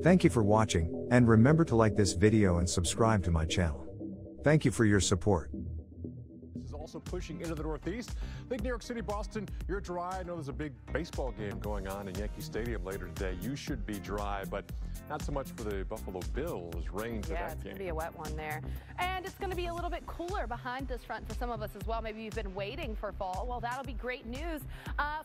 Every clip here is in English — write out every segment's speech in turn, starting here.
Thank you for watching, and remember to like this video and subscribe to my channel. Thank you for your support. This is also pushing into the Northeast. Think New York City, Boston, you're dry. I know there's a big baseball game going on in Yankee Stadium later today. You should be dry, but not so much for the Buffalo Bills. Rain to that game. Yeah, it's going to be a wet one there. And it's going to be a little bit cooler behind this front for some of us as well. Maybe you've been waiting for fall. Well, that'll be great news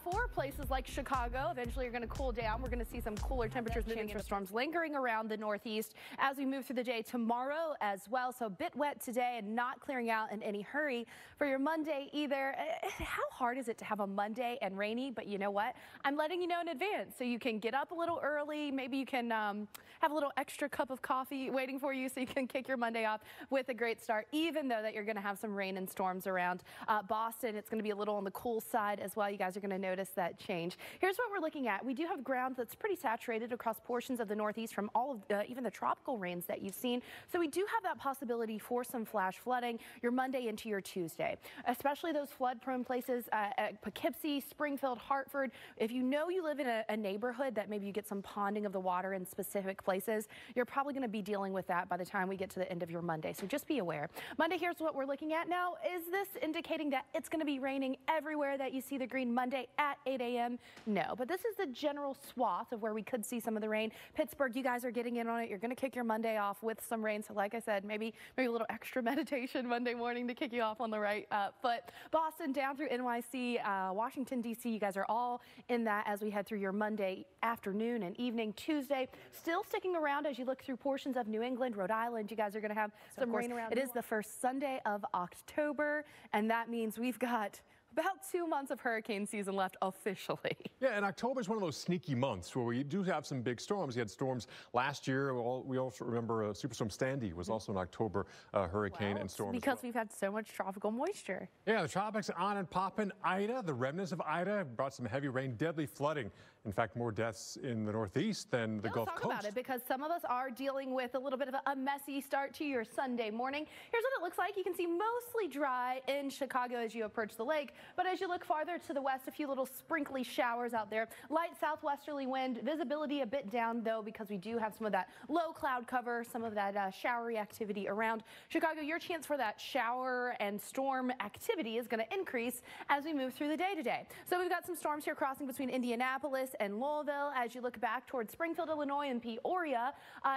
for places like Chicago. Eventually, you're going to cool down. We're going to see some cooler temperatures moving for storms lingering around the Northeast as we move through the day tomorrow as well. So a bit wet today and not clearing out in any hurry for your Monday either. How hard is it to have a Monday and rainy? But you know what? I'm letting you know in advance so you can get up a little early. Maybe you can have a little extra cup of coffee waiting for you so you can kick your Monday off with a great start, even though that you're going to have some rain and storms around Boston. It's going to be a little on the cool side as well. You guys are going to notice that change. Here's what we're looking at. We do have ground that's pretty saturated across portions of the Northeast from all of even the tropical rains that you've seen. So we do have that possibility for some flash flooding your Monday into your Tuesday, especially those flood-prone places at Poughkeepsie, Springfield, Hartford. If you know you live in a neighborhood that maybe you get some ponding of the water in specific places, you're probably going to be dealing with that by the time we get to the end of your Monday. So just be aware. Monday, here's what we're looking at now. Is this indicating that it's going to be raining everywhere that you see the green Monday at 8 a.m.? No, but this is the general swath of where we could see some of the rain. Pittsburgh, you guys are getting in on it. You're going to kick your Monday off with some rain. So like I said, maybe a little extra meditation Monday morning to kick you off on the right foot. Boston down through NYC, Washington, D.C., you guys are all in that as we head through your Monday afternoon and evening. Tuesday, still sticking around as you look through portions of New England, Rhode Island. You guys are going to have some rain around. It is the first Sunday of October, and that means we've got about 2 months of hurricane season left officially. Yeah, and October is one of those sneaky months where we do have some big storms. You had storms last year. We also remember Superstorm Sandy was also an October hurricane and storm. Because we've had so much tropical moisture. Yeah, the tropics on and popping. Ida, the remnants of Ida brought some heavy rain, deadly flooding. In fact, more deaths in the Northeast than the Gulf Coast. Let's talk about it because some of us are dealing with a little bit of a messy start to your Sunday morning. Here's what it looks like. You can see mostly dry in Chicago as you approach the lake, but as you look farther to the west, a few little sprinkly showers out there. Light southwesterly wind, visibility a bit down though because we do have some of that low cloud cover, some of that showery activity around Chicago. Your chance for that shower and storm activity is going to increase as we move through the day today. So we've got some storms here crossing between Indianapolis and Louisville. As you look back towards Springfield, Illinois and Peoria,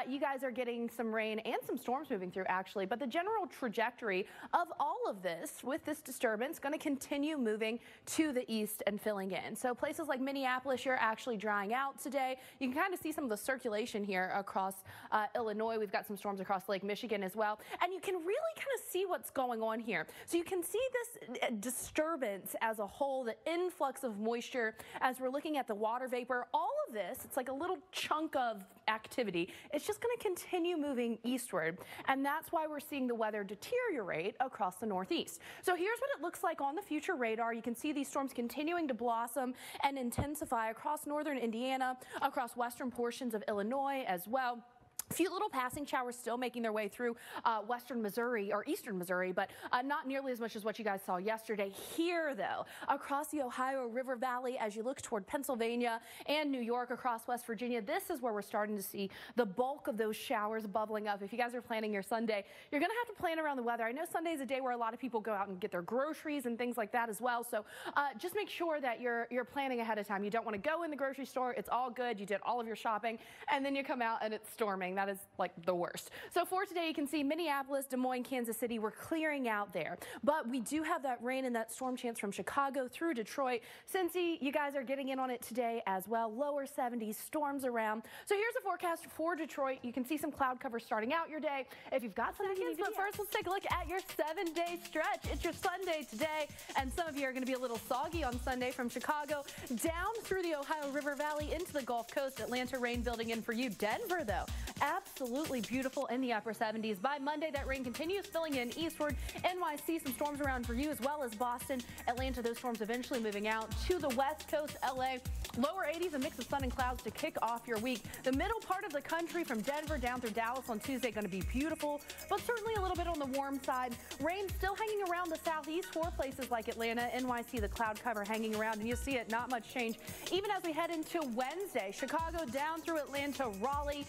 you guys are getting some rain and some storms moving through actually, but the general trajectory of all of this with this disturbance going to continue moving to the east and filling in. So places like Minneapolis, you're actually drying out today. You can kind of see some of the circulation here across Illinois. We've got some storms across Lake Michigan as well, and you can really kind of see what's going on here. So you can see this disturbance as a whole, the influx of moisture as we're looking at the water vapor. All of this, it's like a little chunk of activity. It's just going to continue moving eastward, and that's why we're seeing the weather deteriorate across the Northeast. So here's what it looks like on the future radar. You can see these storms continuing to blossom and intensify across northern Indiana, across western portions of Illinois as well. A few little passing showers still making their way through western Missouri or eastern Missouri, but not nearly as much as what you guys saw yesterday. Here, though, across the Ohio River Valley, as you look toward Pennsylvania and New York, across West Virginia, this is where we're starting to see the bulk of those showers bubbling up. If you guys are planning your Sunday, you're going to have to plan around the weather. I know Sunday is a day where a lot of people go out and get their groceries and things like that as well, so just make sure that you're planning ahead of time. You don't want to go in the grocery store. It's all good. You did all of your shopping, and then you come out and it's storming. That is like the worst. So for today, you can see Minneapolis, Des Moines, Kansas City, we're clearing out there. But we do have that rain and that storm chance from Chicago through Detroit. Cincy, you guys are getting in on it today as well. Lower 70s, storms around. So here's a forecast for Detroit. You can see some cloud cover starting out your day. If you've got some seconds, but first let's take a look at your 7-day stretch. It's your Sunday today, and some of you are going to be a little soggy on Sunday from Chicago down through the Ohio River Valley into the Gulf Coast. Atlanta rain building in for you. Denver, though, absolutely beautiful in the upper 70s. By Monday, that rain continues filling in eastward. NYC, some storms around for you, as well as Boston, Atlanta. Those storms eventually moving out to the west coast, LA. Lower 80s, a mix of sun and clouds to kick off your week. The middle part of the country from Denver down through Dallas on Tuesday going to be beautiful, but certainly a little bit on the warm side. Rain still hanging around the southeast for places like Atlanta, NYC, the cloud cover hanging around, and you see it, not much change. Even as we head into Wednesday, Chicago down through Atlanta, Raleigh,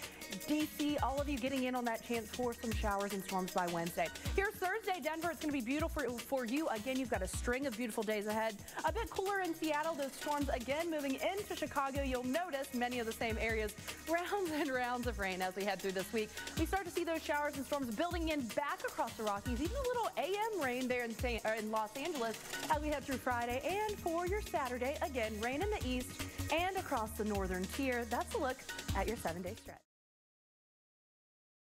DC, all of you getting in on that chance for some showers and storms by Wednesday. Here's Thursday, Denver. It's going to be beautiful for you. Again, you've got a string of beautiful days ahead. A bit cooler in Seattle. Those storms again moving into Chicago. You'll notice many of the same areas, rounds and rounds of rain as we head through this week. We start to see those showers and storms building in back across the Rockies. Even a little AM rain there in Los Angeles as we head through Friday. And for your Saturday, again, rain in the east and across the northern tier. That's a look at your 7-day stretch.